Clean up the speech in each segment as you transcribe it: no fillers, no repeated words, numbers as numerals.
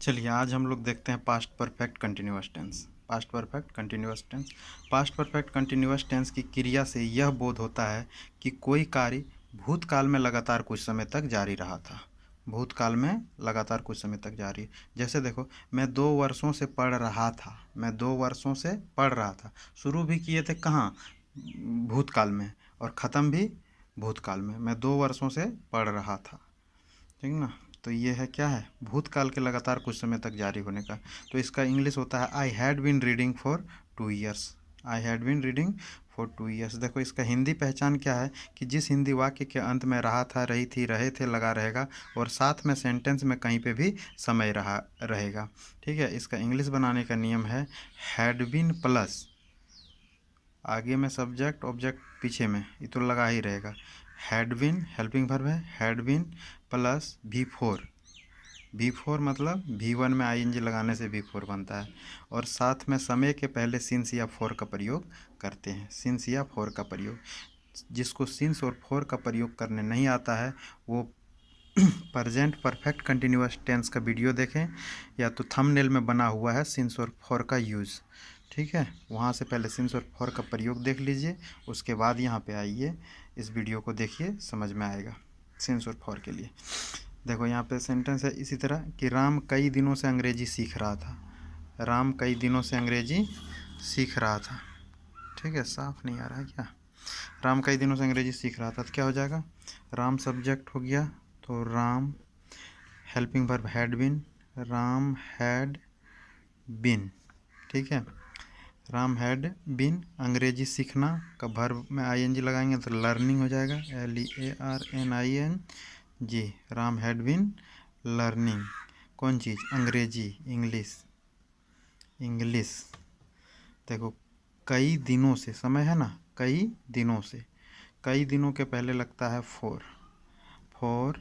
चलिए आज हम लोग देखते हैं past perfect continuous tense. Past perfect continuous tense. Past perfect continuous tense की क्रिया से यह बोध होता है कि कोई कार्य भूतकाल में लगातार कुछ समय तक जारी रहा था। भूतकाल में लगातार कुछ समय तक जारी, जैसे देखो, मैं 2 वर्षों से पढ़ रहा था। मैं 2 वर्षों से पढ़ रहा था, शुरू भी किए थे कहाँ? भूतकाल में, और ख़त्म भी भूतकाल में। मैं 2 वर्षों से पढ़ रहा था, ठीक ना। तो ये है, क्या है? भूतकाल के लगातार कुछ समय तक जारी होने का। तो इसका इंग्लिश होता है I had been reading for 2 years. I had been reading for 2 years. देखो, इसका हिंदी पहचान क्या है कि जिस हिंदी वाक्य के अंत में रहा था, रही थी, रहे थे लगा रहेगा, और साथ में सेंटेंस में कहीं पे भी समय रहा रहेगा। ठीक है, इसका इंग्लिश बनाने का नियम है हैड बीन प्लस आगे में सब्जेक्ट ऑब्जेक्ट, पीछे में ये तो लगा ही रहेगा। हैड बीन हेल्पिंग वर्ब है, हैड बीन प्लस V4 मतलब V1 में ING लगाने से V4 बनता है, और साथ में समय के पहले सिंस या फॉर का प्रयोग करते हैं। सिंस या फॉर का प्रयोग, जिसको सिंस और फॉर का प्रयोग करने नहीं आता है वो प्रेजेंट परफेक्ट कंटिन्यूअस टेंस का वीडियो देखें, या तो थंबनेल में बना हुआ है सिंस और फॉर का यूज़। ठीक है, वहाँ से पहले सिंस और फॉर का प्रयोग देख लीजिए, उसके बाद यहाँ पे आइए, इस वीडियो को देखिए, समझ में आएगा सिंस और फॉर के लिए। देखो यहाँ पे सेंटेंस है इसी तरह कि राम कई दिनों से अंग्रेजी सीख रहा था। राम कई दिनों से अंग्रेजी सीख रहा था। ठीक है, साफ नहीं आ रहा है क्या? राम कई दिनों से अंग्रेजी सीख रहा था, तो क्या हो जाएगा? राम सब्जेक्ट हो गया, तो Ram helping verb had been, Ram had been. ठीक है, राम हैड बीन, अंग्रेजी सीखना का वर्ब में ING लगाएंगे तो लर्निंग हो जाएगा, LEARNING। Ram had been learning कौन चीज़? अंग्रेजी, इंग्लिश। इंग्लिश देखो, कई दिनों से समय है ना, कई दिनों से, कई दिनों के पहले लगता है for. For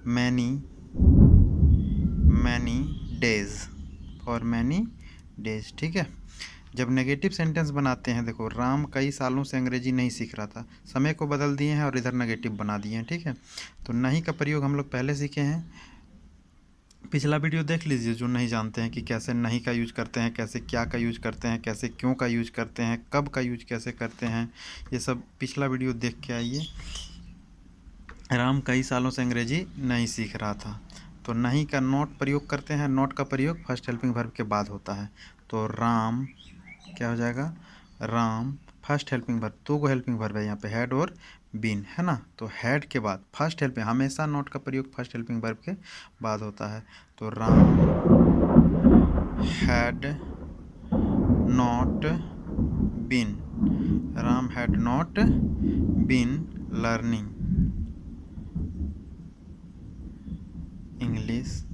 many, many days, for many days. ठीक है, जब नेगेटिव सेंटेंस बनाते हैं, देखो राम कई सालों से अंग्रेजी नहीं सीख रहा था, समय को बदल दिए हैं और इधर नेगेटिव बना दिए हैं। ठीक है, तो नहीं का प्रयोग हम लोग पहले सीखे हैं, पिछला वीडियो देख लीजिए जो नहीं जानते हैं कि कैसे नहीं का यूज करते हैं, कैसे क्या का यूज करते हैं, कैसे क्यों का यूज करते हैं, कब का यूज कैसे करते हैं, ये सब पिछला वीडियो देख के आइए। राम कई सालों से अंग्रेजी नहीं सीख रहा था, तो नहीं का नॉट प्रयोग करते हैं। नॉट का प्रयोग फर्स्ट हेल्पिंग वर्ब के बाद होता है, तो राम क्या हो जाएगा? राम फर्स्ट हेल्पिंग वर्ब, दो गो हेल्पिंग वर्ब है यहाँ पे, हैड और बीन, है ना। तो हैड के बाद फर्स्ट हेल्पिंग, हमेशा नॉट का प्रयोग फर्स्ट हेल्पिंग वर्ब के बाद होता है, तो Ram had not been, Ram had not been learning English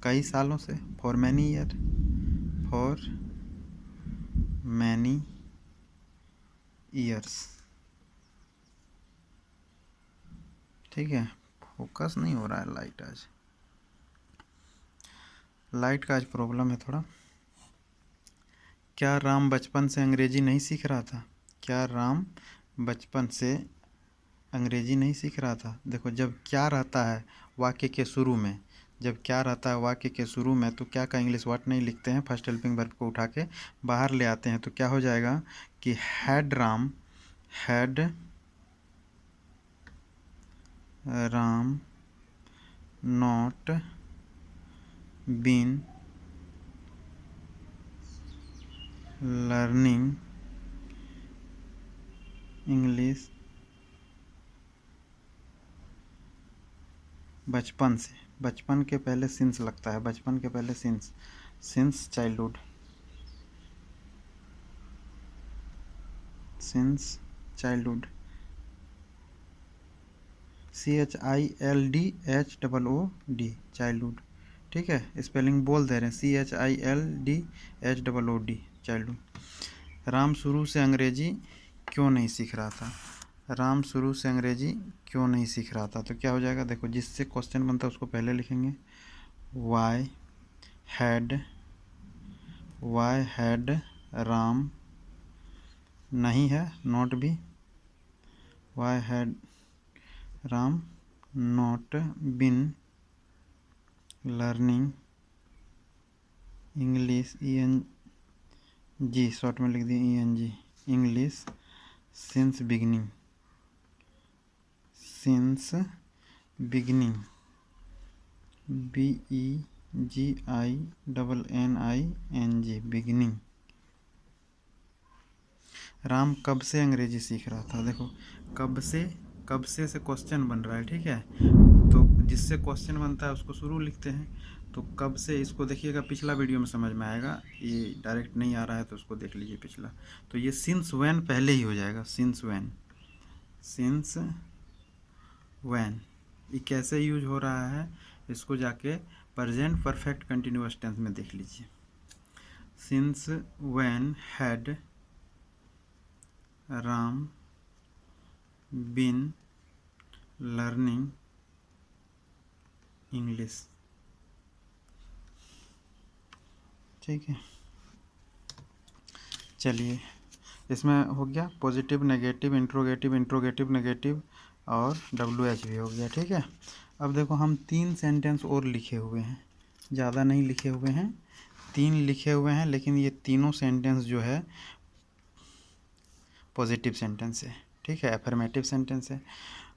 कई सालों से, for many year, for many years. ठीक है, फोकस नहीं हो रहा है लाइट, आज लाइट का आज प्रॉब्लम है थोड़ा। क्या राम बचपन से अंग्रेजी नहीं सीख रहा था? क्या राम बचपन से अंग्रेजी नहीं सीख रहा था? देखो, जब क्या रहता है वाक्य के शुरू में, जब क्या रहता है वाक्य के शुरू में, तो क्या का इंग्लिश वर्ड नहीं लिखते हैं, फर्स्ट हेल्पिंग वर्ब को उठा के बाहर ले आते हैं, तो क्या हो जाएगा कि had Ram, had Ram not been learning English बचपन से। बचपन के पहले सिंस लगता है, बचपन के पहले since, since childhood, since childhood, CHILDHOOD childhood. ठीक है, स्पेलिंग बोल दे रहे हैं, CHILDHOOD चाइल्डहुड। राम शुरू से अंग्रेजी क्यों नहीं सीख रहा था? राम शुरू से अंग्रेजी क्यों नहीं सीख रहा था, तो क्या हो जाएगा? देखो, जिससे क्वेश्चन बनता है उसको पहले लिखेंगे, वाई हैड राम, नहीं है नॉट भी, why had Ram not been learning English ENG short में लिख दिए ENG English since beginning BEGINNING beginning. Ram कब से अंग्रेजी सीख रहा था। देखो कब से क्वेश्चन बन रहा है, ठीक है, तो जिससे क्वेश्चन बनता है उसको शुरू लिखते हैं। तो कब से, इसको देखिएगा पिछला वीडियो में समझ में आएगा, ये डायरेक्ट नहीं आ रहा है तो उसको देख लीजिए पिछला। तो ये सिंस व्हेन पहले ही हो जाएगा, सिंस व्हेन ये कैसे यूज हो रहा है इसको जाके प्रेजेंट परफेक्ट कंटिन्यूअस टेंस में देख लीजिए। Since when had Ram been learning English. ठीक है, चलिए इसमें हो गया पॉजिटिव नेगेटिव इंट्रोगेटिव नेगेटिव और WH भी हो गया। ठीक है, अब देखो हम 3 सेंटेंस और लिखे हुए हैं, ज़्यादा नहीं लिखे हुए हैं, 3 लिखे हुए हैं, लेकिन ये तीनों सेंटेंस जो है पॉजिटिव सेंटेंस है। ठीक है, एफर्मेटिव सेंटेंस है।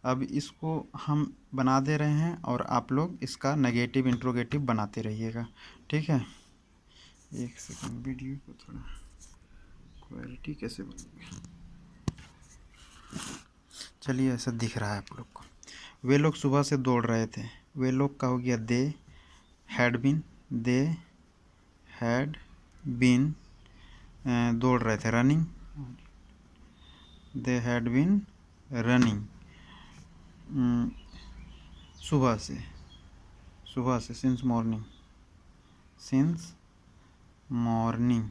अब इसको हम बना दे रहे हैं और आप लोग इसका नेगेटिव इंट्रोगेटिव बनाते रहिएगा। ठीक है, एक सेकंड, वीडियो को थोड़ा क्वालिटी कैसे बनेगी। चलिए ऐसा दिख रहा है आप लोग को। वे लोग सुबह से दौड़ रहे थे, वे लोग का हो गया दे हैड बीन दौड़ रहे थे, running, they had been running सुबह से सिंस मॉर्निंग मॉर्निंग।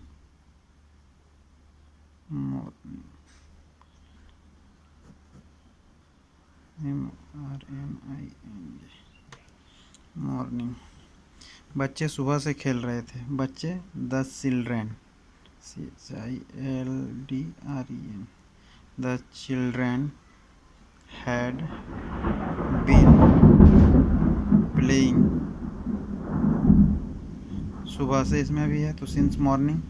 बच्चे सुबह से खेल रहे थे, बच्चे the children CHILDREN the children had been playing. सुबह से इसमें भी है तो सिंस मॉर्निंग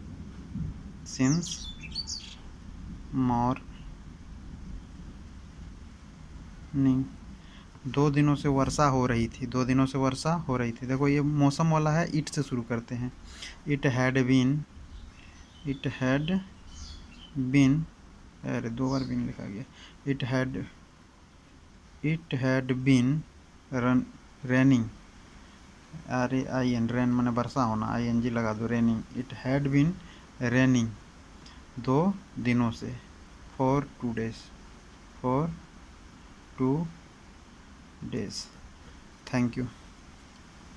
2 दिनों से वर्षा हो रही थी, देखो ये मौसम वाला है, इट से शुरू करते हैं। इट हैड बीन अरे 2 बार बीन लिखा गया। It had been raining RAIN rain माने वर्षा होना, ING लगा दो, raining. It had been raining 2 दिनों से for 2 days। Thank you.